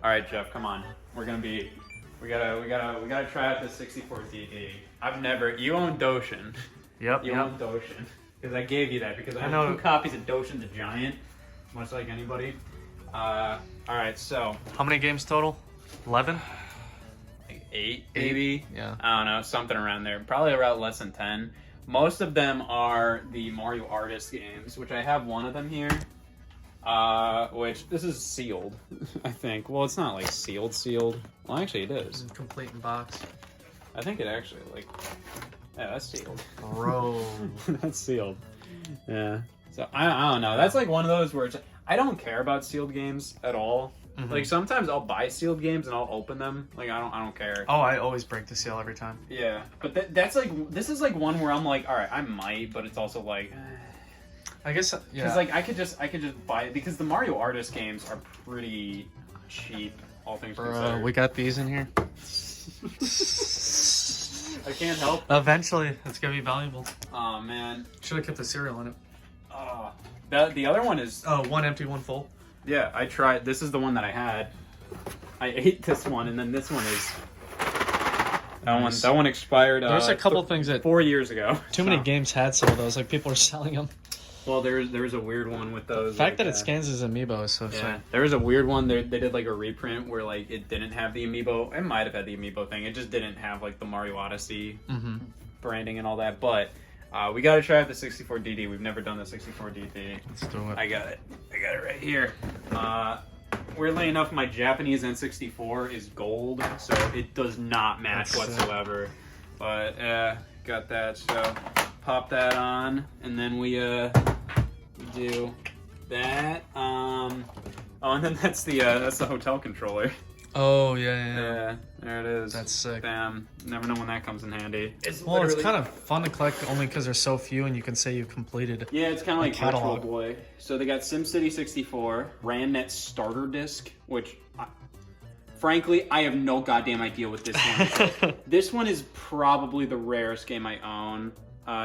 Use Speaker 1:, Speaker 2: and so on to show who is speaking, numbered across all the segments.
Speaker 1: All right, Jeff, come on. We gotta try out the 64DD. You own Doshin.
Speaker 2: Yep.
Speaker 1: You own Doshin. Because I gave you that because I
Speaker 2: know.
Speaker 1: have 2 copies of Doshin the Giant, much like anybody. All right, so
Speaker 2: How many games total? 11?
Speaker 1: like 8 maybe.
Speaker 2: Yeah.
Speaker 1: I don't know, something around there. Probably around less than 10. Most of them are the Mario Artist games, which I have one of them here. Which this is sealed, I think. Well, it's not like sealed. Well, actually, it is.
Speaker 2: Complete in box.
Speaker 1: I think it actually yeah, that's sealed.
Speaker 2: Bro.
Speaker 1: That's sealed. Yeah. So I don't know. That's like one of those where it's, I don't care about sealed games at all.
Speaker 2: Mhm.
Speaker 1: Like sometimes I'll buy sealed games and I'll open them. Like I don't care.
Speaker 2: Oh, I always break the seal every time.
Speaker 1: Yeah. But that's like this is like one where I'm like, all right, I might, but it's also like.
Speaker 2: I guess, yeah.
Speaker 1: Because like I could just buy it because the Mario Artist games are pretty cheap, all things
Speaker 2: Bro,
Speaker 1: considered.
Speaker 2: we got these in here.
Speaker 1: I can't help.
Speaker 2: Eventually, it's gonna be valuable.
Speaker 1: Oh man.
Speaker 2: Should have kept the cereal in it.
Speaker 1: The other one is
Speaker 2: Oh, one empty, one full.
Speaker 1: yeah. I tried. This is the one that I had. I ate this one, and then this one is.
Speaker 2: Nice.
Speaker 1: That one expired.
Speaker 2: There's a couple things that
Speaker 1: 4 years ago.
Speaker 2: too many games had some of those. Like people are selling them.
Speaker 1: Well, there's a weird one with those.
Speaker 2: The fact
Speaker 1: like,
Speaker 2: that it scans as amiibo is so
Speaker 1: Yeah,
Speaker 2: sick.
Speaker 1: there was a weird one. They did like a reprint where like it didn't have the amiibo. It might have had the amiibo thing. It just didn't have like the Mario Odyssey
Speaker 2: Mm-hmm.
Speaker 1: branding and all that. But we got to try out the 64DD. We've never done the 64DD.
Speaker 2: Let's do it.
Speaker 1: I got it right here. Weirdly enough, my Japanese N64 is gold, so it does not match
Speaker 2: That's sick.
Speaker 1: whatsoever. But got that. So pop that on, and then we do that. Oh, and then that's the hotel controller.
Speaker 2: Oh yeah.
Speaker 1: Yeah, there it is.
Speaker 2: That's sick.
Speaker 1: Bam. Never know when that comes in handy.
Speaker 2: Well, it's kind of fun to collect only because there's so few, and you can say you've completed.
Speaker 1: Yeah, it's kind of like Virtual
Speaker 2: catalog.
Speaker 1: Boy. So they got SimCity 64, RandNet Starter Disc, which, frankly, I have no goddamn idea what this one is. This one is probably the rarest game I own.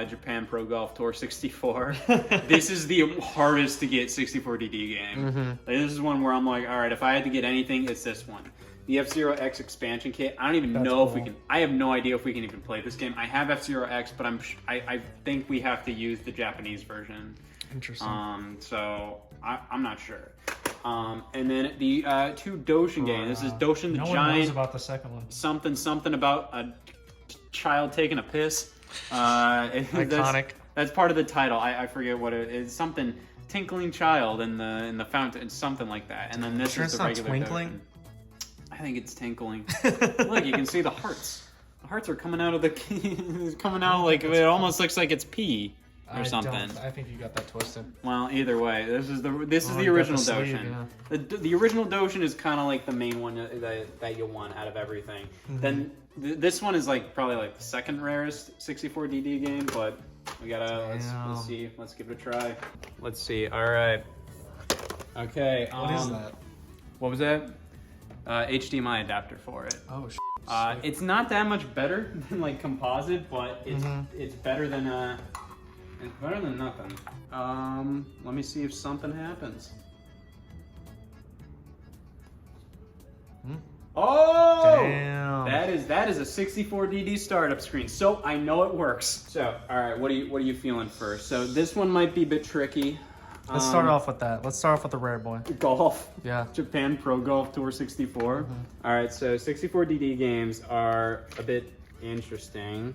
Speaker 1: Japan Pro Golf Tour 64. This is the hardest to get 64DD game.
Speaker 2: Mm-hmm.
Speaker 1: Like, this is one where I'm like, all right, if I had to get anything, it's this one. The F-Zero X expansion kit. I don't even know if we can. I have no idea if we can even play this game. I have F-Zero X, but I think we have to use the Japanese version.
Speaker 2: Interesting.
Speaker 1: So I'm not sure. And then the 2 Doshin games. This is Doshin the
Speaker 2: no one
Speaker 1: Giant.
Speaker 2: knows about the second one.
Speaker 1: Something about a child taking a piss.
Speaker 2: Iconic.
Speaker 1: That's part of the title. I forget what it is. Something tinkling child in the fountain. It's something like that. And then this
Speaker 2: Sure
Speaker 1: is
Speaker 2: it's
Speaker 1: the
Speaker 2: not
Speaker 1: regular
Speaker 2: twinkling?
Speaker 1: Doshin. I think it's tinkling. Look, you can see the hearts. The hearts are coming out of the coming out like it almost looks like it's pee or something.
Speaker 2: I think you got that twisted.
Speaker 1: Well, either way, this is the
Speaker 2: Oh, you got
Speaker 1: original
Speaker 2: the sleeve,
Speaker 1: Doshin.
Speaker 2: yeah.
Speaker 1: The original Doshin is kind of like the main one that you'll want out of everything.
Speaker 2: Mm-hmm.
Speaker 1: Then this one is like probably like the second rarest 64DD game, but we gotta
Speaker 2: Damn.
Speaker 1: let's see. Let's give it a try. Let's see. All right. Okay.
Speaker 2: What is that?
Speaker 1: What was that? HDMI adapter for it.
Speaker 2: Oh,
Speaker 1: It's not that much better than like composite, but it's better than nothing. Let me see if something happens. Oh,
Speaker 2: Damn.
Speaker 1: that is a 64DD startup screen. So I know it works. So all right, what are you feeling first? So this one might be a bit tricky.
Speaker 2: Let's start off with that. Let's start off with the rare boy.
Speaker 1: Golf.
Speaker 2: Yeah.
Speaker 1: Japan Pro Golf Tour 64. All right, so 64DD games are a bit interesting.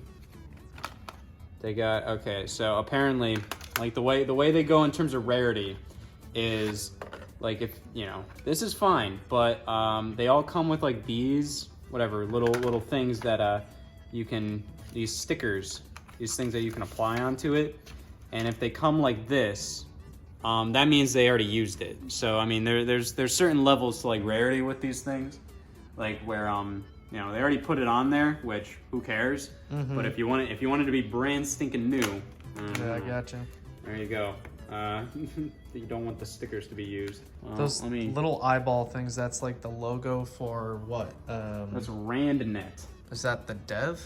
Speaker 1: They got okay. So apparently, like the way they go in terms of rarity is like if this is fine, but they all come with like these little things that you can these stickers, these things that you can apply onto it, and if they come like this. That means they already used it. So I mean, there's certain levels to like rarity with these things, like where they already put it on there, which who cares? But if you want it to be brand stinking new,
Speaker 2: Yeah, I gotcha.
Speaker 1: there you go. You don't want the stickers to be used. Well,
Speaker 2: Those little eyeball things, that's like the logo for what?
Speaker 1: That's RandNet.
Speaker 2: Is that the dev?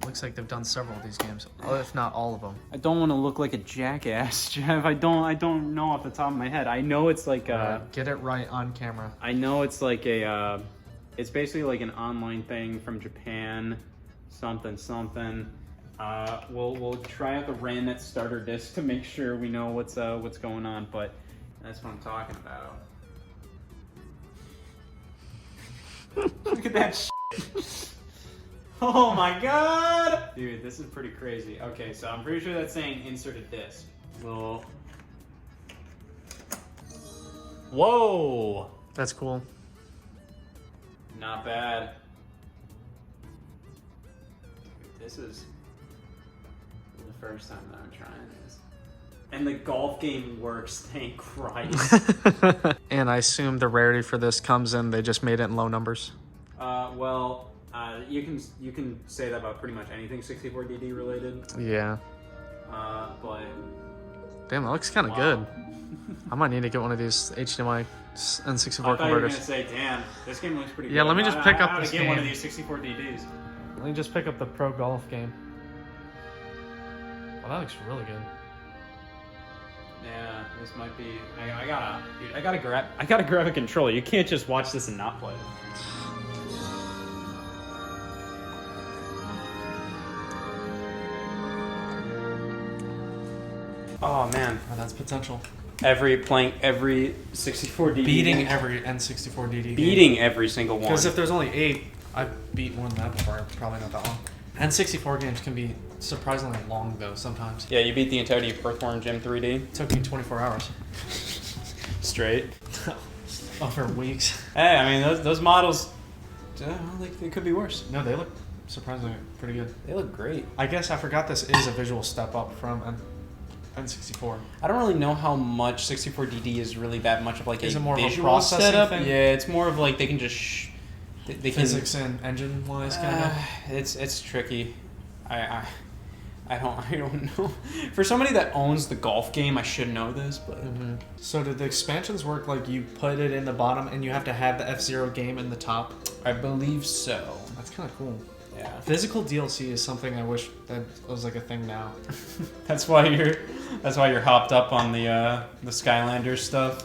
Speaker 2: Looks like they've done several of these games, if not all of them.
Speaker 1: I don't want to look like a jackass, Jeff. I don't know off the top of my head. I know it's like
Speaker 2: Get it right on camera.
Speaker 1: I know it's like a it's basically like an online thing from Japan, something. We'll try out the RANET starter disc to make sure we know what's going on, but that's what I'm talking about. Look at that shit. Oh my god! Dude, this is pretty crazy. Okay, so I'm pretty sure that's saying insert a disc. Little... Whoa!
Speaker 2: That's cool.
Speaker 1: Not bad. Dude, this is the first time that I'm trying this. And the golf game works, thank Christ.
Speaker 2: And I assume the rarity for this comes in, they just made it in low numbers.
Speaker 1: You can say that about pretty much anything 64DD related.
Speaker 2: Yeah.
Speaker 1: But
Speaker 2: Damn, that looks kind of
Speaker 1: wow.
Speaker 2: good. I might need to get one of these HDMI N64
Speaker 1: I thought you were
Speaker 2: converters.
Speaker 1: gonna say, damn, this game looks pretty good.
Speaker 2: Yeah, let me just pick up
Speaker 1: I
Speaker 2: this
Speaker 1: get one of
Speaker 2: game.
Speaker 1: these 64DDs.
Speaker 2: Let me just pick up the Pro Golf game. Oh, that looks really good.
Speaker 1: Yeah, this might be. I gotta grab a controller. You can't just watch this and not play it. Oh man,
Speaker 2: Oh, that's potential.
Speaker 1: playing every 64DD.
Speaker 2: Beating
Speaker 1: game.
Speaker 2: every N64DD game.
Speaker 1: Beating every single one.
Speaker 2: Because if there's only 8, I've beat more than that before. Probably not that long. N64 games can be surprisingly long, though, sometimes.
Speaker 1: Yeah, you beat the entirety of Earthworm Jim 3D.
Speaker 2: It took me 24 hours.
Speaker 1: Straight.
Speaker 2: For weeks.
Speaker 1: Hey, I mean those models, they could be worse.
Speaker 2: No, they look surprisingly pretty good.
Speaker 1: They look great.
Speaker 2: I guess I forgot this is a visual step up from N64.
Speaker 1: I don't really know how much 64DD is really that much of like
Speaker 2: Is
Speaker 1: a
Speaker 2: it more of a
Speaker 1: visual
Speaker 2: processing
Speaker 1: setup.
Speaker 2: thing?
Speaker 1: Yeah, it's more of like they can just they
Speaker 2: Physics and engine wise, kind of.
Speaker 1: It's tricky. I don't know. For somebody that owns the golf game, I should know this, but
Speaker 2: So did the expansions work like you put it in the bottom and you have to have the F-Zero game in the top?
Speaker 1: I believe so.
Speaker 2: That's kind of cool.
Speaker 1: Yeah.
Speaker 2: Physical DLC is something I wish that was like a thing now.
Speaker 1: That's why you're hopped up on the Skylanders stuff.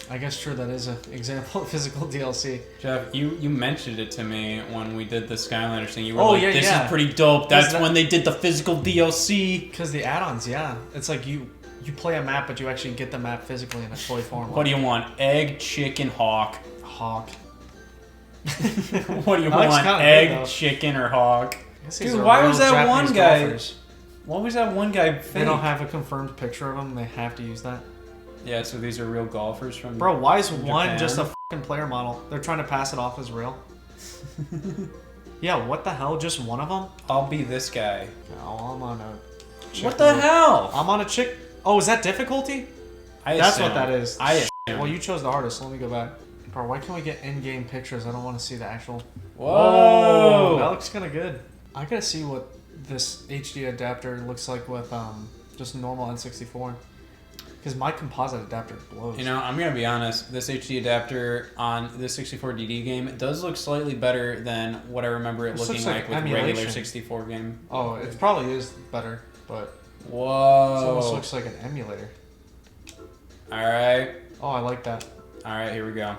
Speaker 2: I guess true, that is an example of physical DLC.
Speaker 1: Jeff, you mentioned it to me when we did the Skylanders thing. You were
Speaker 2: Oh,
Speaker 1: like,
Speaker 2: yeah,
Speaker 1: this
Speaker 2: yeah.
Speaker 1: is pretty dope. That's
Speaker 2: that-
Speaker 1: when they did the physical DLC.
Speaker 2: Because the add-ons, yeah. It's like you play a map, but you actually get the map physically in a toy form.
Speaker 1: What do you want? Egg, chicken, hawk.
Speaker 2: Hawk.
Speaker 1: What do you
Speaker 2: That looks
Speaker 1: want?
Speaker 2: kinda good,
Speaker 1: Egg,
Speaker 2: though.
Speaker 1: chicken, or hawk?
Speaker 2: I guess these
Speaker 1: Dude,
Speaker 2: are
Speaker 1: why
Speaker 2: real
Speaker 1: was that
Speaker 2: Japanese
Speaker 1: one guy?
Speaker 2: golfers.
Speaker 1: What was that one guy fake?
Speaker 2: They don't have a confirmed picture of them. They have to use that.
Speaker 1: Yeah, so these are real golfers from
Speaker 2: Bro, why is one
Speaker 1: Japan.
Speaker 2: just a fucking player model? They're trying to pass it off as real. Yeah, what the hell? Just one of them?
Speaker 1: I'll be this guy.
Speaker 2: Oh, I'm on a chick
Speaker 1: What the
Speaker 2: mode.
Speaker 1: hell?
Speaker 2: I'm on a chick. Oh, is that difficulty?
Speaker 1: I
Speaker 2: That's
Speaker 1: assume.
Speaker 2: what that is.
Speaker 1: I assume.
Speaker 2: Well, you chose the hardest. Let me go back. Bro, why can't we get in-game pictures? I don't want to see the actual.
Speaker 1: Whoa!
Speaker 2: That looks kind of good. I gotta see what this HD adapter looks like with just normal N64. Because my composite adapter blows.
Speaker 1: You know, I'm gonna be honest. This HD adapter on this 64DD game does look slightly better than what I remember it
Speaker 2: This
Speaker 1: looking
Speaker 2: looks like
Speaker 1: like with regular
Speaker 2: emulation.
Speaker 1: 64 game.
Speaker 2: Oh, it probably is better, but it
Speaker 1: Whoa!
Speaker 2: almost looks like an emulator.
Speaker 1: All right,
Speaker 2: Oh, I like that.
Speaker 1: all right. Here we go.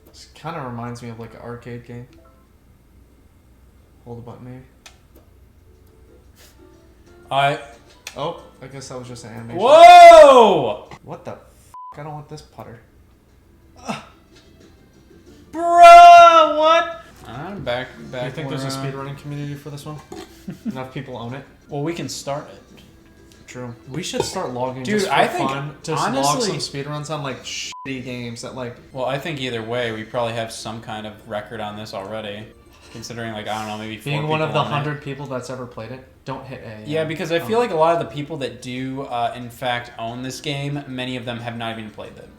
Speaker 2: This kind of reminds me of like an arcade game. Hold the button, maybe. Oh, I guess that was just an animation.
Speaker 1: Whoa!
Speaker 2: What the f***? I don't want this putter.
Speaker 1: Bro, what? Back.
Speaker 2: Do you think there's a speedrunning community for this one? Enough people own it?
Speaker 1: Well, we can start it.
Speaker 2: True. We should start logging
Speaker 1: Dude,
Speaker 2: just for
Speaker 1: I think,
Speaker 2: fun. Just log
Speaker 1: honestly-
Speaker 2: some speedruns on like shitty games that like...
Speaker 1: Well, I think either way, we probably have some kind of record on this already. Considering, like, I don't know, maybe 4
Speaker 2: Being one of
Speaker 1: people
Speaker 2: the
Speaker 1: on it.
Speaker 2: 100 people that's ever played it, don't hit A.
Speaker 1: Yeah, because I feel like a lot of the people that do, in fact, own this game, many of them have not even played it.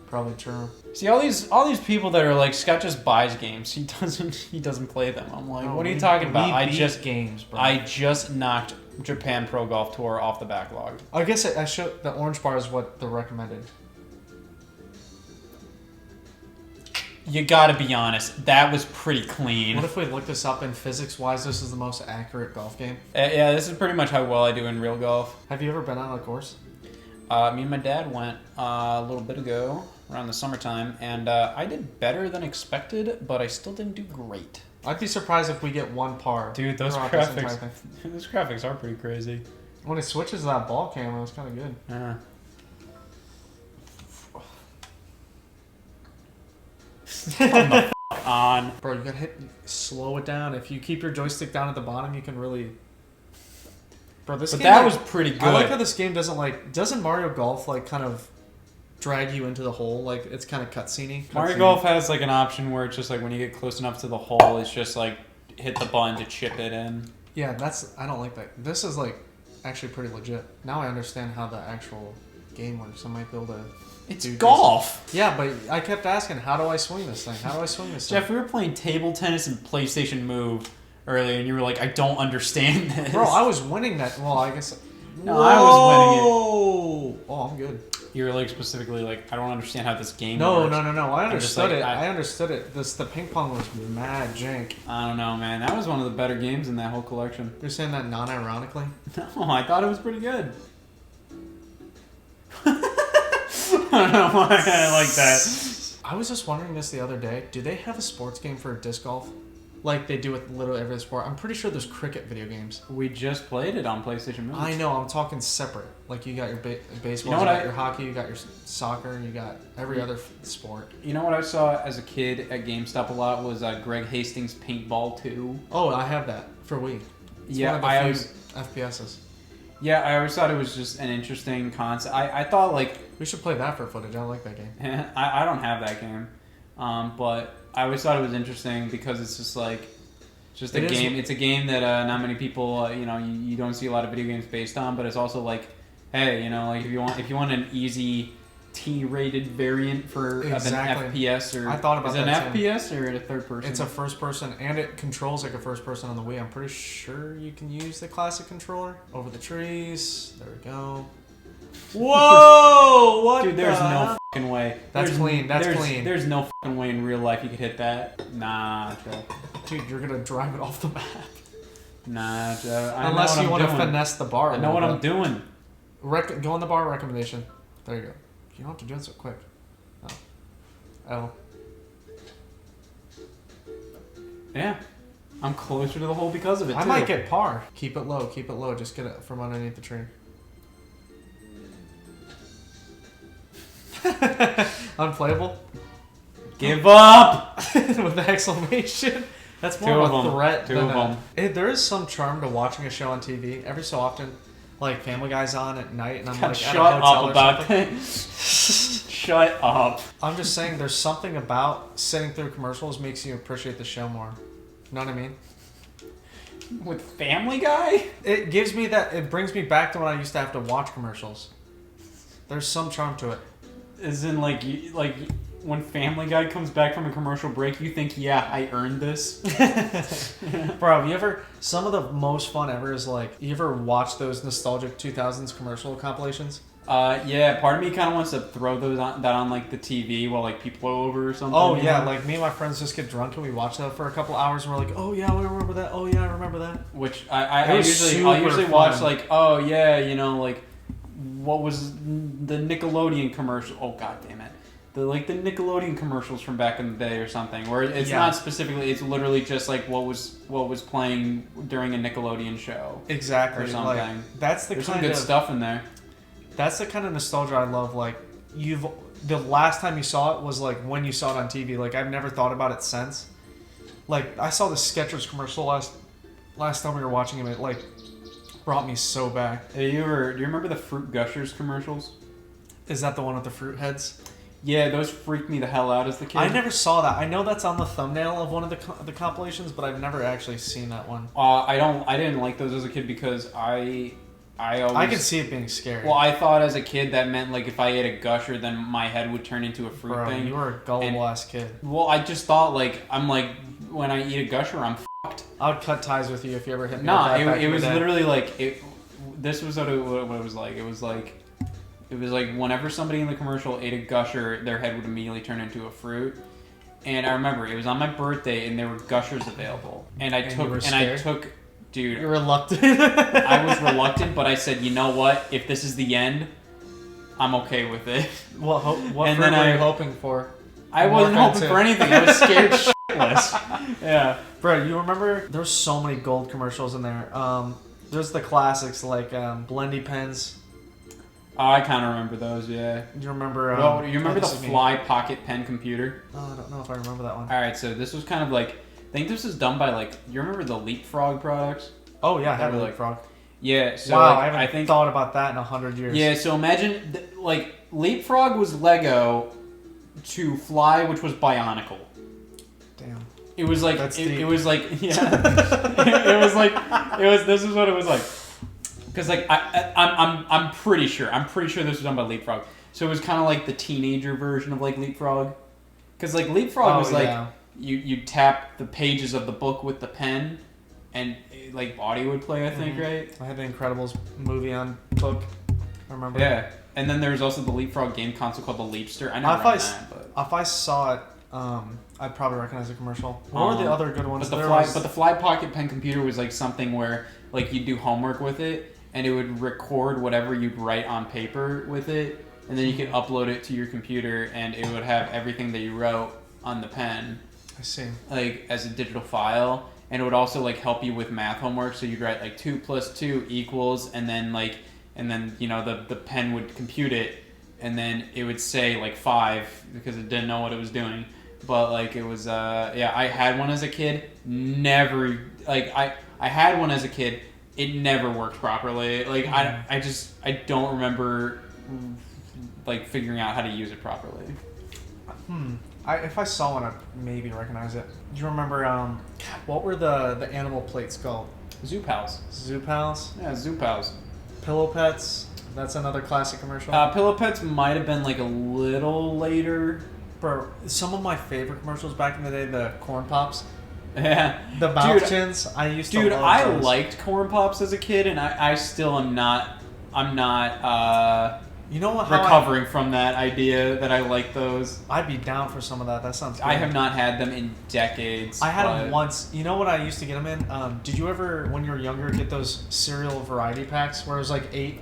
Speaker 2: Probably true.
Speaker 1: See, all these people that are like, Scott just buys games. He doesn't play them. I'm like,
Speaker 2: No,
Speaker 1: what are you
Speaker 2: we-
Speaker 1: talking about?
Speaker 2: we
Speaker 1: I
Speaker 2: beat
Speaker 1: just
Speaker 2: games, bro.
Speaker 1: I just knocked Japan Pro Golf Tour off the backlog.
Speaker 2: I guess I showed the orange bar is what the recommended.
Speaker 1: you gotta be honest, that was pretty clean.
Speaker 2: What if we look this up and physics-wise, this is the most accurate golf game?
Speaker 1: Yeah, this is pretty much how well I do in real golf.
Speaker 2: Have you ever been on a course?
Speaker 1: Me and my dad went a little bit ago, around the summertime, and I did better than expected, but I still didn't do great.
Speaker 2: I'd be surprised if we get one par.
Speaker 1: Dude, those
Speaker 2: throughout this
Speaker 1: graphics,
Speaker 2: entire thing.
Speaker 1: those graphics are pretty crazy.
Speaker 2: When it switches to that ball cam, it was kind of good.
Speaker 1: Yeah. Come the f*** on.
Speaker 2: Bro, you gotta slow it down. If you keep your joystick down at the bottom, you can really... Bro, this
Speaker 1: But
Speaker 2: game,
Speaker 1: that
Speaker 2: like,
Speaker 1: was pretty good.
Speaker 2: I like how this game doesn't Mario Golf, like, kind of drag you into the hole? Like, it's kind of cutscene-y.
Speaker 1: Mario Golf has like an option where it's just like when you get close enough to the hole, it's just like hit the button to chip it in.
Speaker 2: Yeah, I don't like that. This is, like, actually pretty legit. Now I understand how the actual game works. I might be able to...
Speaker 1: It's golf.
Speaker 2: Yeah, but I kept asking, how do I swing this thing? How do I swing this thing?
Speaker 1: Jeff, we were playing table tennis and PlayStation Move earlier, and you were like, I don't understand this.
Speaker 2: Bro, I was winning that. Well, I guess...
Speaker 1: No, I was
Speaker 2: winning it. Oh, I'm good.
Speaker 1: You were like specifically like, I don't understand how this game
Speaker 2: No,
Speaker 1: works.
Speaker 2: no. I understood
Speaker 1: like,
Speaker 2: it. I understood it. The ping pong was mad jank.
Speaker 1: I don't know, man. That was one of the better games in that whole collection.
Speaker 2: You're saying that non-ironically?
Speaker 1: No, I thought it was pretty good. I don't know why I like that.
Speaker 2: I was just wondering this the other day. Do they have a sports game for disc golf? Like they do with literally every sport? I'm pretty sure there's cricket video games.
Speaker 1: We just played it on PlayStation Move.
Speaker 2: I know. I'm talking separate. Like you got your baseball,
Speaker 1: You know
Speaker 2: you
Speaker 1: what
Speaker 2: got your hockey, you got your soccer, you got every other sport.
Speaker 1: You know what I saw as a kid at GameStop a lot was Greg Hastings Paintball 2.
Speaker 2: Oh, I have that for Wii. It's
Speaker 1: Yeah,
Speaker 2: one of the few FPSs.
Speaker 1: Yeah, I always thought it was just an interesting concept. I thought like
Speaker 2: We should play that for footage. I like that game.
Speaker 1: I don't have that game, but I always thought it was interesting because it's just like just a game. It's a game that not many people you don't see a lot of video games based on. But it's also like, hey, like if you want an easy T-rated variant for of an FPS or
Speaker 2: I thought about
Speaker 1: is it
Speaker 2: that
Speaker 1: an
Speaker 2: too.
Speaker 1: FPS or a third person?
Speaker 2: It's a first person, and it controls like a first person on the Wii. I'm pretty sure you can use the classic controller over the trees. There we go. Whoa! What?
Speaker 1: Dude, there's no fucking way.
Speaker 2: That's clean. That's
Speaker 1: there's,
Speaker 2: clean.
Speaker 1: There's no fucking way in real life you could hit that. Nah, Joe.
Speaker 2: Dude, you're gonna drive it off the map.
Speaker 1: Nah, Joe.
Speaker 2: Unless you want to finesse the bar.
Speaker 1: I know what I'm doing.
Speaker 2: Go on the bar recommendation. There you go. You don't have to do it so quick. Oh.
Speaker 1: Yeah. I'm closer to the hole because of it,
Speaker 2: I
Speaker 1: too.
Speaker 2: might get par. Keep it low. Keep it low. Just get it from underneath the tree. Unplayable?
Speaker 1: Give up!
Speaker 2: With the exclamation. That's more
Speaker 1: Two
Speaker 2: of
Speaker 1: of
Speaker 2: a
Speaker 1: them.
Speaker 2: threat
Speaker 1: Two
Speaker 2: than
Speaker 1: of them.
Speaker 2: There is some charm to watching a show on TV. Every so often, like Family Guy's on at night, and I'm
Speaker 1: God,
Speaker 2: like
Speaker 1: shut
Speaker 2: at a hotel
Speaker 1: up
Speaker 2: or
Speaker 1: about
Speaker 2: something.
Speaker 1: that. Shut up.
Speaker 2: I'm just saying, there's something about sitting through commercials makes you appreciate the show more. You know what I mean?
Speaker 1: With Family Guy?
Speaker 2: It gives me that. It brings me back to when I used to have to watch commercials. There's some charm to it.
Speaker 1: As in, like when Family Guy comes back from a commercial break, you think, yeah, I earned this?
Speaker 2: Bro, have you ever... Some of the most fun ever is like... You ever watch those nostalgic 2000s commercial compilations?
Speaker 1: Yeah, part of me kind of wants to throw that on like the TV while like people are over or something.
Speaker 2: Oh, yeah, like me and my friends just get drunk and we watch that for a couple hours and we're like, oh, yeah, we remember that. Oh, yeah, I remember that.
Speaker 1: Which I'll usually watch like, oh, yeah, like, what was the Nickelodeon commercial? Oh, god damn it. The Nickelodeon commercials from back in the day or something, where it's not specifically, it's literally just like what was playing during a Nickelodeon show.
Speaker 2: Exactly.
Speaker 1: Or something.
Speaker 2: Like, that's the
Speaker 1: There's
Speaker 2: kind
Speaker 1: some good
Speaker 2: of
Speaker 1: stuff in there.
Speaker 2: That's the kind of nostalgia I love. Like, the last time you saw it was like when you saw it on TV. Like, I've never thought about it since. Like, I saw the Skechers commercial last time we were watching it. It like brought me so back.
Speaker 1: Do you remember the Fruit Gushers commercials?
Speaker 2: Is that the one with the fruit heads?
Speaker 1: Yeah, those freaked me the hell out as the kid.
Speaker 2: I never saw that. I know that's on the thumbnail of one of the compilations, but I've never actually seen that one.
Speaker 1: I didn't like those as a kid because I
Speaker 2: can see it being scary.
Speaker 1: Well, I thought as a kid that meant like if I ate a gusher, then my head would turn into a fruit
Speaker 2: Bro,
Speaker 1: thing.
Speaker 2: you were a gullible ass kid.
Speaker 1: Well, I just thought I'm like when I eat a gusher, I'm fucked.
Speaker 2: I would cut ties with you if you ever hit me.
Speaker 1: Nah,
Speaker 2: with that
Speaker 1: it was literally like it. This was what it was like. It was like whenever somebody in the commercial ate a gusher, their head would immediately turn into a fruit. And I remember it was on my birthday, and there were Gushers available. And I
Speaker 2: you were
Speaker 1: took, dude.
Speaker 2: You're reluctant.
Speaker 1: I was reluctant, but I said, you know what? If this is the end, I'm okay with it.
Speaker 2: What
Speaker 1: And
Speaker 2: fruit
Speaker 1: then
Speaker 2: were you hoping for?
Speaker 1: I wasn't hoping for anything. I was scared shitless. Yeah.
Speaker 2: Bro, you remember? There's so many gold commercials in there. There's the classics like Blendy pens.
Speaker 1: Oh, I kind of remember those. Yeah.
Speaker 2: Do you remember?
Speaker 1: Well, you remember the
Speaker 2: this is me.
Speaker 1: Fly Pocket Pen computer?
Speaker 2: Oh, I don't know if I remember that one.
Speaker 1: All right, so this was kind of like, I think this was done by like, you remember the Leapfrog products?
Speaker 2: Oh yeah, I have
Speaker 1: They
Speaker 2: a
Speaker 1: were
Speaker 2: Leapfrog.
Speaker 1: Yeah. So
Speaker 2: Wow,
Speaker 1: like,
Speaker 2: I haven't thought about that in 100 years.
Speaker 1: Yeah. So imagine like Leapfrog was Lego to Fly, which was Bionicle.
Speaker 2: Damn.
Speaker 1: It was like
Speaker 2: That's
Speaker 1: it
Speaker 2: deep.
Speaker 1: was like it was like it was. This is what it was like. Because like I'm pretty sure this was done by Leapfrog. So it was kind of like the teenager version of like Leapfrog. Because like Leapfrog was like you tap the pages of the book with the pen, and like audio would play. I think right.
Speaker 2: I had the Incredibles movie on book. I remember.
Speaker 1: Yeah, and then there was also the Leapfrog game console called the Leapster. I never
Speaker 2: If
Speaker 1: ran
Speaker 2: I,
Speaker 1: that, but.
Speaker 2: if I saw it, I'd probably recognize the commercial. What were the other good ones?
Speaker 1: But the Fly Pocket Pen computer was like something where like you'd do homework with it, and it would record whatever you'd write on paper with it, and then you could upload it to your computer, and it would have everything that you wrote on the pen,
Speaker 2: I see.
Speaker 1: like as a digital file, and it would also like help you with math homework. So you'd write like 2 + 2 =, and then you know the pen would compute it, and then it would say like 5 because it didn't know what it was doing. But like it was I had one as a kid. Never like I had one as a kid. It never worked properly. Like I don't remember like figuring out how to use it properly.
Speaker 2: If I saw one, I'd maybe recognize it. Do you remember what were the animal plates called?
Speaker 1: Zoo Pals.
Speaker 2: Zoo Pals?
Speaker 1: Yeah, Zoo Pals.
Speaker 2: Pillow Pets. That's another classic commercial.
Speaker 1: Pillow Pets might have been like a little later.
Speaker 2: Bro, some of my favorite commercials back in the day, the Corn Pops.
Speaker 1: Yeah.
Speaker 2: The mouth chins, I used to love
Speaker 1: I
Speaker 2: those.
Speaker 1: liked Corn Pops as a kid, and I still am not. I'm not
Speaker 2: you know what?
Speaker 1: recovering from that idea that I like those.
Speaker 2: I'd be down for some of that. That sounds good.
Speaker 1: I have not had them in decades.
Speaker 2: I had them once. You know what I used to get them in? Did you ever, when you were younger, get those cereal variety packs where it was like 8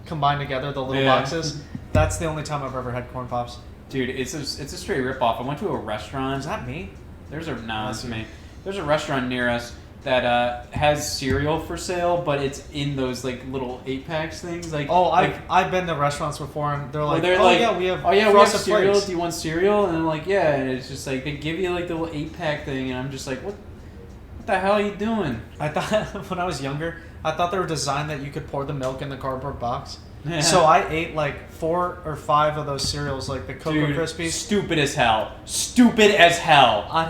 Speaker 2: combined together, the little boxes? That's the only time I've ever had Corn Pops.
Speaker 1: Dude, it's a straight ripoff. I went to a restaurant.
Speaker 2: Is that me?
Speaker 1: It's me. There's a restaurant near us that has cereal for sale, but it's in those like little 8-packs things. Like
Speaker 2: I've been to restaurants before and they're like,
Speaker 1: we have
Speaker 2: we have
Speaker 1: cereal.
Speaker 2: Flakes.
Speaker 1: Do you want cereal? And I'm like, yeah. And it's just like they give you like the little 8-pack thing, and I'm just like, what the hell are you doing?
Speaker 2: I thought when I was younger, I thought they were designed that you could pour the milk in the cardboard box.
Speaker 1: Yeah.
Speaker 2: So I ate like 4 or 5 of those cereals, like the Cocoa Krispies.
Speaker 1: Stupid as hell. Stupid as hell.
Speaker 2: I'd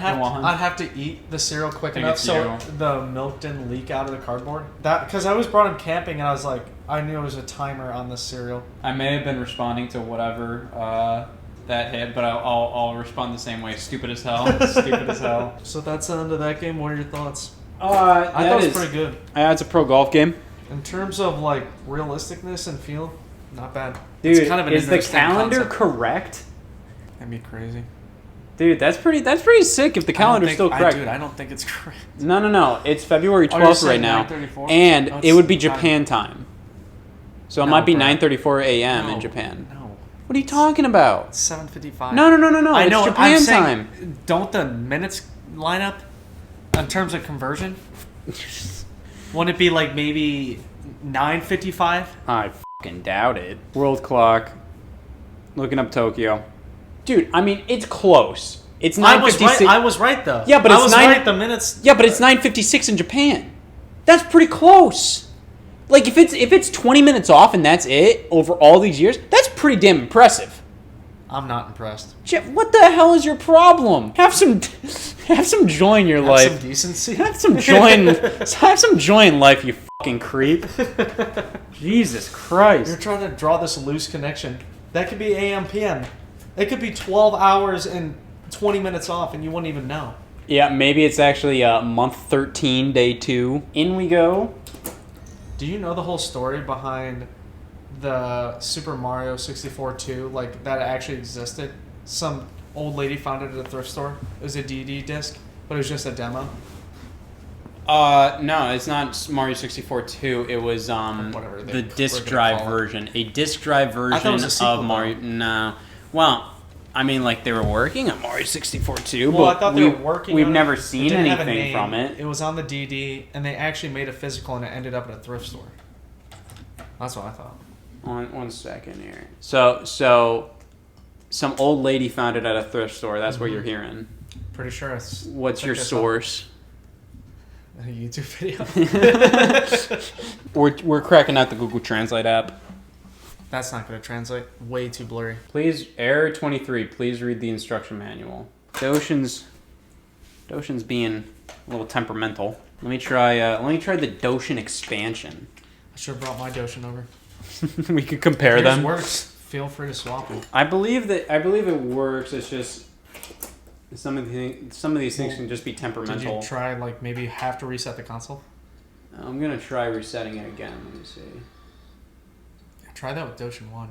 Speaker 2: have to eat the cereal quick enough so the milk didn't leak out of the cardboard. That because I was brought him camping and I was like, I knew it was a timer on this cereal.
Speaker 1: I may have been responding to whatever that hit, but I'll respond the same way. Stupid as hell. Stupid as hell.
Speaker 2: So that's the end of that game. What are your thoughts?
Speaker 1: I
Speaker 2: thought it was pretty good.
Speaker 1: It's a pro golf game.
Speaker 2: In terms of like realisticness and feel, not bad.
Speaker 1: Dude,
Speaker 2: it's kind of an
Speaker 1: is the
Speaker 2: interesting
Speaker 1: calendar
Speaker 2: concept.
Speaker 1: correct?
Speaker 2: That'd be crazy.
Speaker 1: Dude, that's pretty sick if the calendar's still correct.
Speaker 2: I don't think it's correct.
Speaker 1: No. It's February
Speaker 2: you're
Speaker 1: 12th
Speaker 2: saying
Speaker 1: right now.
Speaker 2: 9:34?
Speaker 1: And
Speaker 2: No,
Speaker 1: it would be
Speaker 2: it's
Speaker 1: Japan time. So it
Speaker 2: No,
Speaker 1: might be
Speaker 2: bro.
Speaker 1: 9:34 a.m.
Speaker 2: No,
Speaker 1: in Japan.
Speaker 2: No.
Speaker 1: What are you talking about?
Speaker 2: 7:55.
Speaker 1: No.
Speaker 2: I
Speaker 1: It's
Speaker 2: know.
Speaker 1: Japan
Speaker 2: I'm saying,
Speaker 1: time.
Speaker 2: don't the minutes line up in terms of conversion? Wouldn't it be like maybe 9:55?
Speaker 1: I fucking doubt it. World clock. Looking up Tokyo. Dude, I mean, it's close. It's 9:56.
Speaker 2: I was right though.
Speaker 1: Yeah, but
Speaker 2: I
Speaker 1: it's
Speaker 2: was
Speaker 1: 9
Speaker 2: right. The minutes.
Speaker 1: Yeah, but it's 9:56 in Japan. That's pretty close. Like if it's 20 minutes off and that's it over all these years, that's pretty damn impressive.
Speaker 2: I'm not impressed.
Speaker 1: Jeff, what the hell is your problem? Have some joy in your life.
Speaker 2: Some decency.
Speaker 1: Have some joy in life, you fucking creep. Jesus Christ.
Speaker 2: You're trying to draw this loose connection. That could be AM PM. It could be 12 hours and 20 minutes off, and you wouldn't even know.
Speaker 1: Yeah, maybe it's actually month 13, day 2. In we go.
Speaker 2: Do you know the whole story behind the Super Mario 64 2? Like, that actually existed? Some old lady found it at a thrift store. It was a DD disc, but it was just a demo.
Speaker 1: No, it's not Mario 64 2. It was
Speaker 2: Whatever
Speaker 1: the
Speaker 2: we're
Speaker 1: disc
Speaker 2: gonna
Speaker 1: drive
Speaker 2: call it.
Speaker 1: version. A disc drive
Speaker 2: I thought it
Speaker 1: version
Speaker 2: was a sequel,
Speaker 1: of Mario.
Speaker 2: though.
Speaker 1: No, well, I mean, like they were working on Mario 64 2,
Speaker 2: Well,
Speaker 1: but
Speaker 2: I thought they were working.
Speaker 1: we've
Speaker 2: on
Speaker 1: never
Speaker 2: it.
Speaker 1: seen
Speaker 2: didn't have a
Speaker 1: anything
Speaker 2: name.
Speaker 1: from it.
Speaker 2: It was on the DD, and they actually made a physical, and it ended up at a thrift store. That's what I thought.
Speaker 1: One second here. So, some old lady found it at a thrift store. That's what you're hearing.
Speaker 2: Pretty sure it's.
Speaker 1: What's your source?
Speaker 2: A YouTube video.
Speaker 1: We're cracking out the Google Translate app.
Speaker 2: That's not going to translate. Way too blurry.
Speaker 1: Please, error 23. Please read the instruction manual. Doshin's being a little temperamental. Let me try the Doshin expansion.
Speaker 2: I should have brought my Doshin over.
Speaker 1: We could compare
Speaker 2: Yours
Speaker 1: them.
Speaker 2: works. Feel free to swap it.
Speaker 1: I believe it works. It's just some of these things can just be
Speaker 2: Did
Speaker 1: temperamental.
Speaker 2: you try, like, maybe have to reset the console?
Speaker 1: I'm gonna try resetting it again. Let me see.
Speaker 2: Try that with Doshin 1.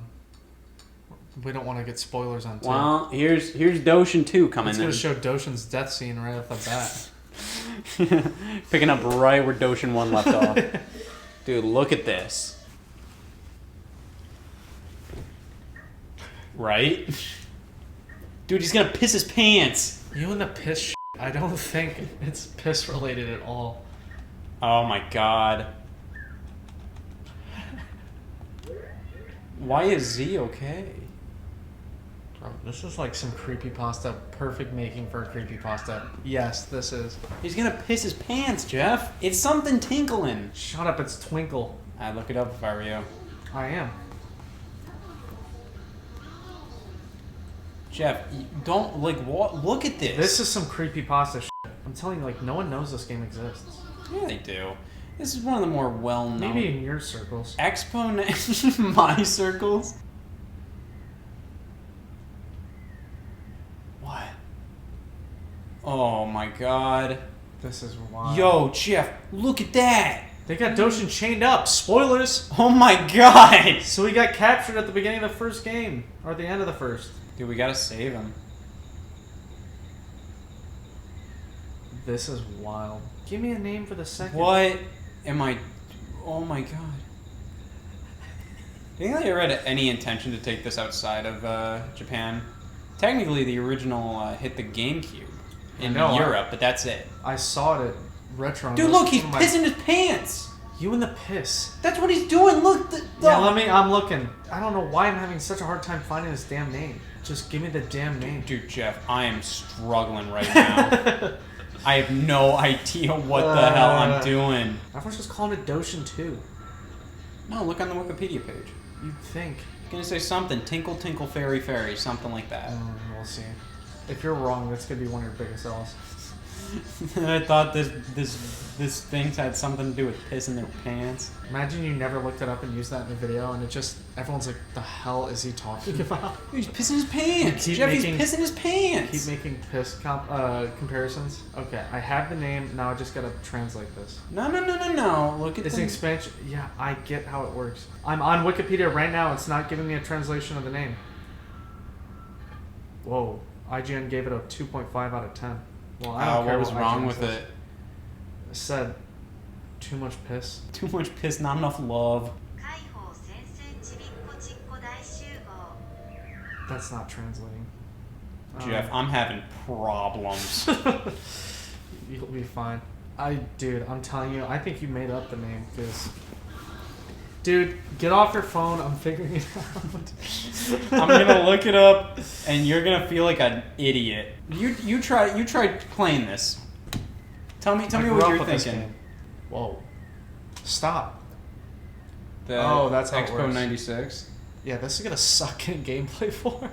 Speaker 2: We don't want to get spoilers on 2.
Speaker 1: Well, here's Doshin 2 coming
Speaker 2: It's
Speaker 1: in.
Speaker 2: going to show Doshin's death scene right off the bat.
Speaker 1: Picking up right where Doshin 1 left off. Dude, look at this. Right? Dude, he's gonna piss his pants.
Speaker 2: You and the piss shit, I don't think it's piss related at all.
Speaker 1: Oh my god. Why is Z okay?
Speaker 2: Bro, this is like some creepypasta. Perfect making for a creepypasta. Yes, this is.
Speaker 1: He's gonna piss his pants, Jeff. It's something tinkling.
Speaker 2: Shut up, it's Twinkle.
Speaker 1: I'd look it up if I were you.
Speaker 2: I am.
Speaker 1: Jeff, don't, like, what? Look at this.
Speaker 2: This is some creepypasta shit. I'm telling you, like, no one knows this game exists.
Speaker 1: Yeah, they do. This is one of the more well-known.
Speaker 2: Maybe in your circles.
Speaker 1: Expo my circles. What? Oh my god.
Speaker 2: This is wild.
Speaker 1: Yo, Jeff, look at that.
Speaker 2: They got Doshin chained up. Spoilers!
Speaker 1: Oh my god.
Speaker 2: So he got captured at the beginning of the first game. Or at the end of the first.
Speaker 1: Dude, we gotta save him.
Speaker 2: This is wild. Give me a name for the second.
Speaker 1: What am I... Oh my god. Do you think they ever had any intention to take this outside of Japan? Technically, the original hit the GameCube in Europe, but that's it.
Speaker 2: I saw it at Retro.
Speaker 1: Dude, look, he's pissing his pants.
Speaker 2: You and the piss.
Speaker 1: That's what he's doing. Look,
Speaker 2: Yeah, I'm looking. I don't know why I'm having such a hard time finding this damn name. Just give me the damn name.
Speaker 1: Dude, Jeff, I am struggling right now. I have no idea what the hell I'm doing.
Speaker 2: Everyone's just calling it Doshin 2.
Speaker 1: No, look on the Wikipedia page.
Speaker 2: You'd think.
Speaker 1: It's gonna say something. Tinkle, tinkle, fairy, fairy. Something like that.
Speaker 2: We'll see. If you're wrong, that's gonna be one of your biggest L's.
Speaker 1: I thought this thing had something to do with pissing their pants.
Speaker 2: Imagine you never looked it up and used that in the video, and it just everyone's like, "The hell is he talking about?"
Speaker 1: He's pissing his pants.
Speaker 2: Keep
Speaker 1: Jeff,
Speaker 2: making-
Speaker 1: he's pissing his pants.
Speaker 2: Keep making piss comparisons. Okay, I have the name. Now I just gotta translate this.
Speaker 1: No. Look at
Speaker 2: It's
Speaker 1: this.
Speaker 2: an expansion. Yeah, I get how it works. I'm on Wikipedia right now. It's not giving me a translation of the name. Whoa. IGN gave it a 2.5 out of 10. Well, I don't care
Speaker 1: what was wrong
Speaker 2: IGN
Speaker 1: with
Speaker 2: says.
Speaker 1: it?
Speaker 2: It said too much piss.
Speaker 1: Too much piss, not enough love.
Speaker 2: That's not translating.
Speaker 1: Jeff, I'm having problems.
Speaker 2: You'll be fine. Dude, I'm telling you, I think you made up the name because. Dude, get off your phone. I'm figuring it out.
Speaker 1: I'm gonna look it up, and you're gonna feel like an idiot. You try playing this. Tell me
Speaker 2: I grew
Speaker 1: what
Speaker 2: up
Speaker 1: you're
Speaker 2: with this
Speaker 1: thinking.
Speaker 2: game. Whoa. Stop.
Speaker 1: The
Speaker 2: Oh, that's how it
Speaker 1: Expo
Speaker 2: works.
Speaker 1: 96.
Speaker 2: Yeah, this is gonna suck in gameplay for.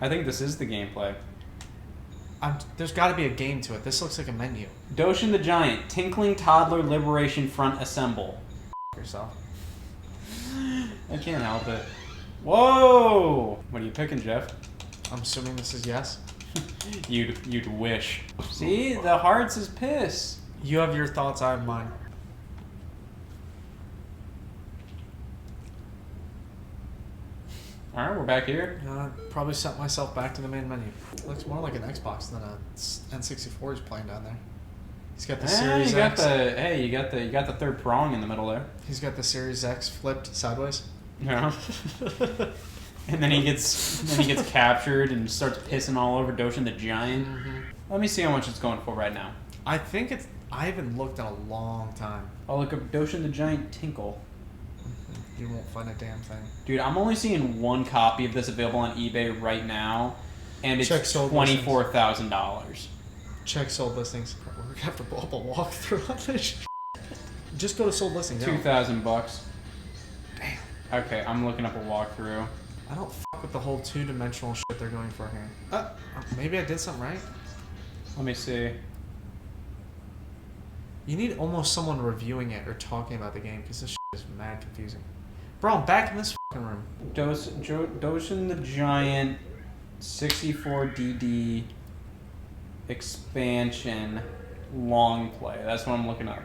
Speaker 1: I think this is the gameplay.
Speaker 2: There's got to be a game to it. This looks like a menu.
Speaker 1: Doshin the Giant, Tinkling Toddler Liberation Front Assemble.
Speaker 2: Yourself.
Speaker 1: I can't help it. Whoa! What are you picking, Jeff?
Speaker 2: I'm assuming this is yes.
Speaker 1: You'd wish. See, the hearts is piss.
Speaker 2: You have your thoughts. I have mine.
Speaker 1: All right, we're back here.
Speaker 2: Probably sent myself back to the main menu. Looks more like an Xbox than a N64 is playing down there. He's got the Series X.
Speaker 1: You got the third prong in the middle there.
Speaker 2: He's got the Series X flipped sideways.
Speaker 1: Yeah. And then he gets captured and starts pissing all over Doshin the Giant.
Speaker 2: Mm-hmm.
Speaker 1: Let me see how much it's going for right now.
Speaker 2: I think it's. I haven't looked in a long time.
Speaker 1: Oh, look up Doshin the Giant Tinkle.
Speaker 2: You won't find a damn thing.
Speaker 1: Dude, I'm only seeing one copy of this available on eBay right now, and it's $24,000.
Speaker 2: Check sold listings. We're gonna have to pull up a walkthrough on this shit. Just go to sold listings.
Speaker 1: $2,000.
Speaker 2: Damn.
Speaker 1: Okay, I'm looking up a walkthrough.
Speaker 2: I don't fuck with the whole two-dimensional shit they're going for here. Maybe I did something right.
Speaker 1: Let me see.
Speaker 2: You need almost someone reviewing it or talking about the game because this shit is mad confusing. Bro, I'm back in this fucking room.
Speaker 1: Doshin the Giant 64DD expansion long play. That's what I'm looking up.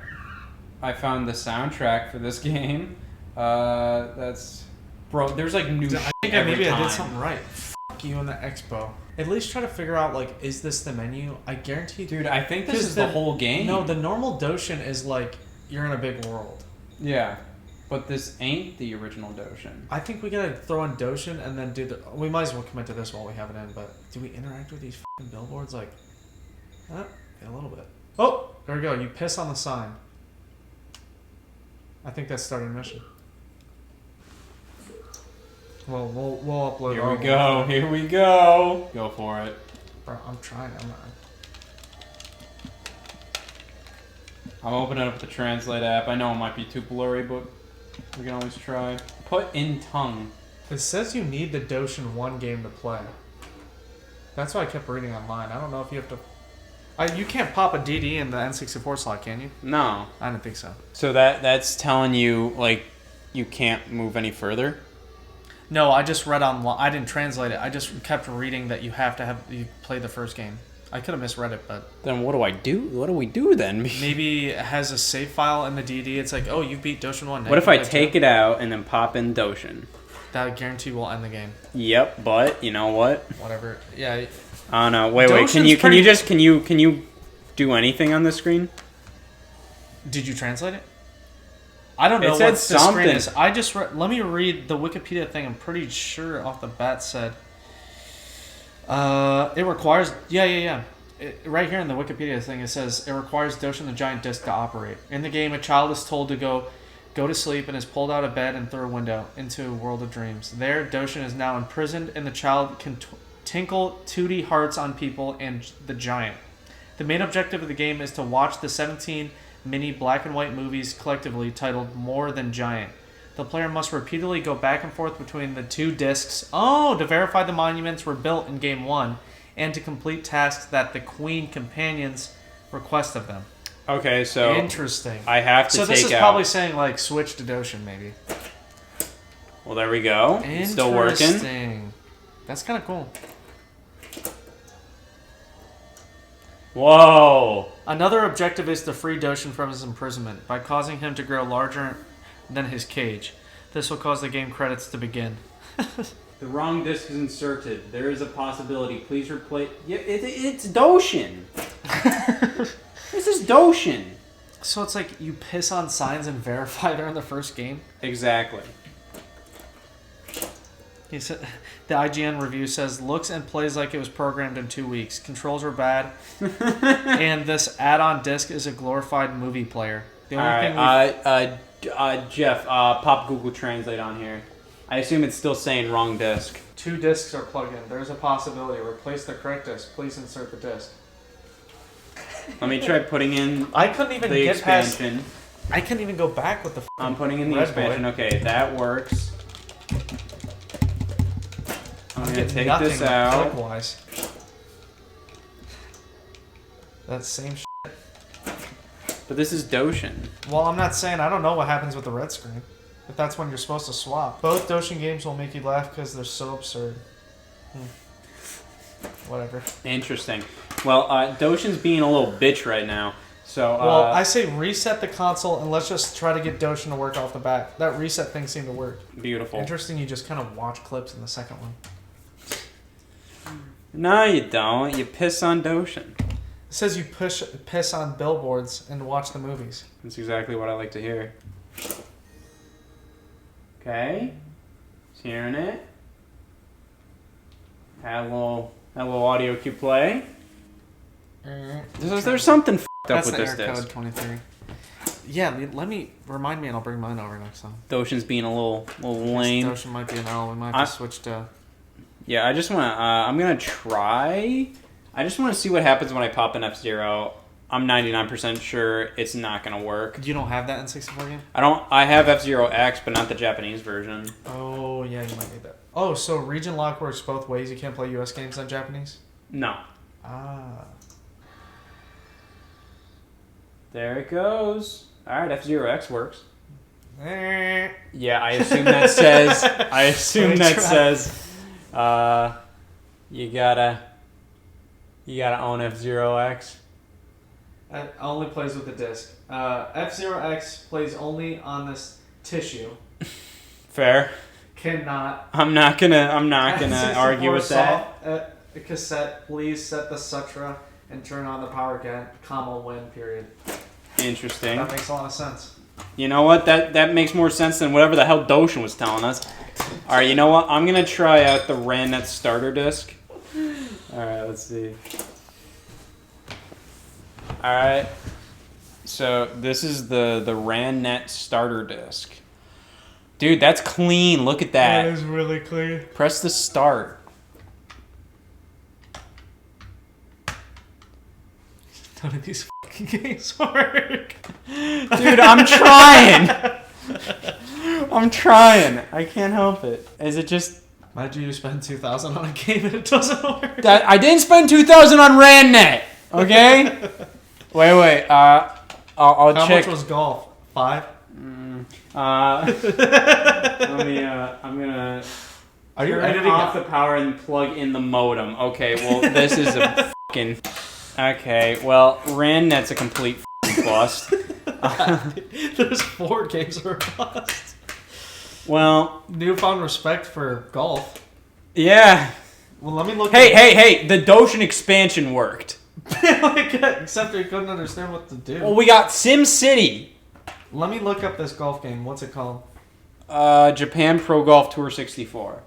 Speaker 1: I found the soundtrack for this game. Bro, there's like new shit every
Speaker 2: maybe
Speaker 1: time.
Speaker 2: I did something right. Fuck you and the expo. At least try to figure out, like, is this the menu? I guarantee...
Speaker 1: Dude, I think this is the whole game.
Speaker 2: No, the normal Doshin is like, you're in a big world.
Speaker 1: Yeah, but this ain't the original Doshin.
Speaker 2: I think we gotta throw in Doshin and then do the... We might as well commit to this while we have it in, but do we interact with these fucking billboards? Like, yeah, a little bit. Oh, there we go. You piss on the sign. I think that's starting a mission. Well, we'll upload.
Speaker 1: Here we go. Here we go. Go for it.
Speaker 2: Bro, I'm trying.
Speaker 1: I'm opening up the Translate app. I know it might be too blurry, but we can always try. Put in tongue.
Speaker 2: It says you need the Doshin 1 game to play. That's what I kept reading online. I don't know if you have to... you can't pop a DD in the N64 slot, can you?
Speaker 1: No.
Speaker 2: I didn't think so.
Speaker 1: So that's telling you, like, you can't move any further?
Speaker 2: No, I just read online. I didn't translate it. I just kept reading that you have to you play the first game. I could have misread it, but...
Speaker 1: Then what do I do? What do we do then?
Speaker 2: Maybe it has a save file in the DD. It's like, oh, you beat Doshin 1.
Speaker 1: What if I take it out and then pop in Doshin?
Speaker 2: That would guarantee will end the game.
Speaker 1: Yep, but you know what?
Speaker 2: Whatever. Yeah.
Speaker 1: Oh no! Wait. Can you do anything on the screen?
Speaker 2: Did you translate it? I don't know
Speaker 1: it said
Speaker 2: what the screen is. I just let me read the Wikipedia thing. I'm pretty sure off the bat said it requires right here in the Wikipedia thing it says it requires Doshin the Giant Disc to operate. In the game, a child is told to go to sleep and is pulled out of bed and through a window into a world of dreams. There, Doshin is now imprisoned, and the child can tinkle 2D hearts on people and the giant. The main objective of the game is to watch the 17 mini black and white movies collectively titled More Than Giant. The player must repeatedly go back and forth between the two discs to verify the monuments were built in Game 1 and to complete tasks that the Queen Companions request of them.
Speaker 1: Okay, so...
Speaker 2: Interesting.
Speaker 1: I have to take out...
Speaker 2: So this is probably saying, like, switch to Doshin, maybe.
Speaker 1: Well, there we go. It's still working.
Speaker 2: Interesting. That's kind of cool.
Speaker 1: Whoa!
Speaker 2: Another objective is to free Doshin from his imprisonment by causing him to grow larger than his cage. This will cause the game credits to begin.
Speaker 1: The wrong disc is inserted. There is a possibility. Please replace... Yeah, it's Doshin! This is Doshin!
Speaker 2: So it's like you piss on signs and verify they're in the first game?
Speaker 1: Exactly.
Speaker 2: He said, the IGN review says, looks and plays like it was programmed in 2 weeks. Controls were bad. And this add-on disc is a glorified movie player. The only thing
Speaker 1: Jeff, pop Google Translate on here. I assume it's still saying wrong disc.
Speaker 2: 2 discs are plugged in. There's a possibility. Replace the correct disc. Please insert the disc.
Speaker 1: Let me try putting in
Speaker 2: I couldn't even
Speaker 1: the
Speaker 2: get
Speaker 1: expansion.
Speaker 2: past... I couldn't even go back with the
Speaker 1: I'm putting in the
Speaker 2: Red
Speaker 1: expansion.
Speaker 2: Boy.
Speaker 1: Okay, that works. I'm going to take
Speaker 2: nothing
Speaker 1: this out.
Speaker 2: click-wise. That same shit.
Speaker 1: But this is Doshin.
Speaker 2: Well, I'm not saying I don't know what happens with the red screen. But that's when you're supposed to swap. Both Doshin games will make you laugh because they're so absurd. Whatever.
Speaker 1: Interesting. Well, Doshin's being a little bitch right now. So,
Speaker 2: Well, I say reset the console and let's just try to get Doshin to work off the bat. That reset thing seemed to work.
Speaker 1: beautiful.
Speaker 2: Interesting, you just kind of watch clips in the second one.
Speaker 1: No, you don't. You piss on Doshin.
Speaker 2: It says you piss on billboards and watch the movies.
Speaker 1: That's exactly what I like to hear. Okay. Just hearing it. Had a little audio cue play. There's something f***ed up
Speaker 2: That's
Speaker 1: with
Speaker 2: the
Speaker 1: this
Speaker 2: error
Speaker 1: disc.
Speaker 2: code 23. Yeah, let me remind me and I'll bring mine over next time.
Speaker 1: Doshin's being a little lame.
Speaker 2: Doshin might be an L. We might have to switch to.
Speaker 1: Yeah, I just want to. I'm gonna try. I just want to see what happens when I pop an F-Zero. I'm 99% sure it's not gonna work.
Speaker 2: You don't have that in 64 game?
Speaker 1: I have F-Zero X, but not the Japanese version.
Speaker 2: Oh yeah, you might need that. Oh, so region lock works both ways. You can't play US games on Japanese.
Speaker 1: No.
Speaker 2: Ah.
Speaker 1: There it goes. All right, F-Zero X works.
Speaker 2: Eh.
Speaker 1: Yeah, I assume that says. I assume
Speaker 2: Let me
Speaker 1: that
Speaker 2: try.
Speaker 1: says. You gotta own F-Zero X.
Speaker 2: It only plays with the disc. F-Zero X plays only on this tissue.
Speaker 1: Fair.
Speaker 2: Cannot.
Speaker 1: I'm not gonna argue with that.
Speaker 2: A cassette, please set the Sutra and turn on the power again, comma, win, period.
Speaker 1: Interesting.
Speaker 2: That makes a lot of sense.
Speaker 1: You know what? That makes more sense than whatever the hell Doshin was telling us. All right, you know what? I'm gonna try out the RANnet starter disc. All right, let's see. All right. So this is the RANnet starter disc. Dude, that's clean. Look at that.
Speaker 2: That is really clean.
Speaker 1: Press the start.
Speaker 2: None of these fucking games work.
Speaker 1: Dude, I'm trying. I'm trying. I can't help it. Is it just
Speaker 2: Imagine you spend $2,000 on a game and it doesn't work.
Speaker 1: that I didn't spend $2,000 on RANnet? Okay. Wait. I'll
Speaker 2: How
Speaker 1: check.
Speaker 2: much was golf? 5?
Speaker 1: Let me. I'm gonna.
Speaker 2: Are you
Speaker 1: Turn
Speaker 2: editing
Speaker 1: off
Speaker 2: it?
Speaker 1: the power and plug in the modem. Okay. Well, this is a fucking. Okay. Well, RANnet's a complete fucking bust.
Speaker 2: There's 4 games that are bust.
Speaker 1: Well,
Speaker 2: Newfound respect for golf.
Speaker 1: yeah.
Speaker 2: Well, let me look.
Speaker 1: Hey! The Doshin expansion worked.
Speaker 2: Except you couldn't understand what to do.
Speaker 1: Well, we got Sim City.
Speaker 2: Let me look up this golf game. What's it called?
Speaker 1: Japan Pro Golf Tour 64.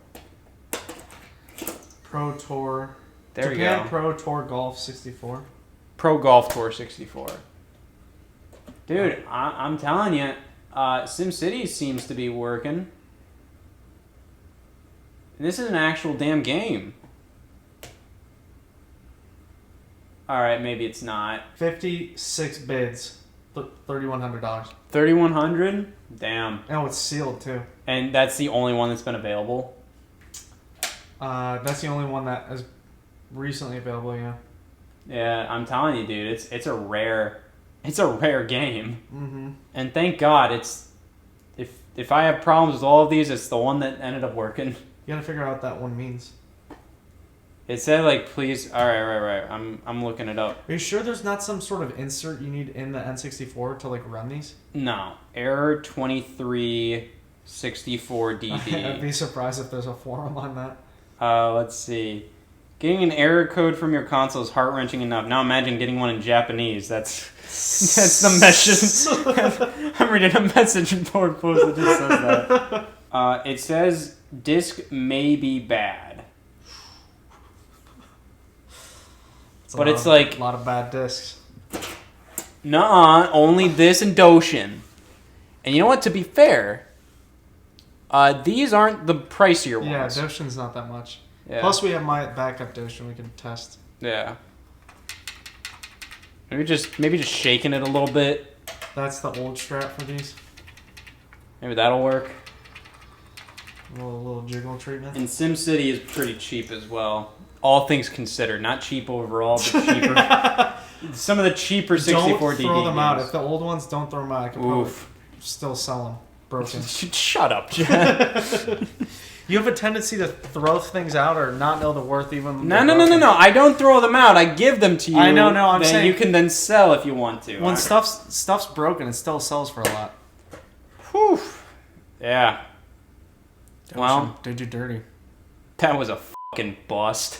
Speaker 2: Pro Tour.
Speaker 1: There you
Speaker 2: Japan
Speaker 1: go.
Speaker 2: Pro Tour Golf 64.
Speaker 1: Pro Golf Tour 64. Dude, I'm telling you, SimCity seems to be working. This is an actual damn game. Alright, maybe it's not.
Speaker 2: 56 bids. $3,100.
Speaker 1: 3,100? Damn.
Speaker 2: Oh, it's sealed too.
Speaker 1: And that's the only one that's been available?
Speaker 2: That's the only one that is recently available, yeah.
Speaker 1: Yeah, I'm telling you, dude, it's a rare game.
Speaker 2: Mm-hmm.
Speaker 1: And thank God it's if I have problems with all of these, it's the one that ended up working.
Speaker 2: You gotta figure out what that one means.
Speaker 1: It said like please right. I'm looking it up.
Speaker 2: Are you sure there's not some sort of insert you need in the N64 to like run these?
Speaker 1: No. Error 2364
Speaker 2: I'd
Speaker 1: DD.
Speaker 2: be surprised if there's a forum on that.
Speaker 1: Let's see. Getting an error code from your console is heart-wrenching enough. Now imagine getting one in Japanese. That's the message. I'm reading a message board post that just says that. It says disc may be bad. But it's like
Speaker 2: a lot of bad discs.
Speaker 1: nuh-uh, only this and Doshin. And you know what? To be fair, these aren't the pricier ones.
Speaker 2: Yeah, Doshin's not that much.
Speaker 1: Yeah.
Speaker 2: Plus, we have my backup Doshin we can test.
Speaker 1: Yeah. Maybe just shaking it a little bit.
Speaker 2: That's the old strap for these.
Speaker 1: Maybe that'll work.
Speaker 2: A little jiggle treatment.
Speaker 1: And SimCity is pretty cheap as well. All things considered, not cheap overall, but cheaper. Some of the cheaper 64
Speaker 2: Don't
Speaker 1: DD
Speaker 2: throw them out.
Speaker 1: games.
Speaker 2: If the old ones, don't throw them out. I can probably
Speaker 1: Oof.
Speaker 2: still sell them broken.
Speaker 1: Shut up, Jen.
Speaker 2: You have a tendency to throw things out or not know the worth even.
Speaker 1: No. I don't throw them out. I give them to you.
Speaker 2: I know, no, I'm
Speaker 1: then
Speaker 2: saying-
Speaker 1: you can then sell if you want to.
Speaker 2: When stuff's broken, it still sells for a lot.
Speaker 1: Whew. Yeah. Well,
Speaker 2: did you dirty?
Speaker 1: that was a fucking bust.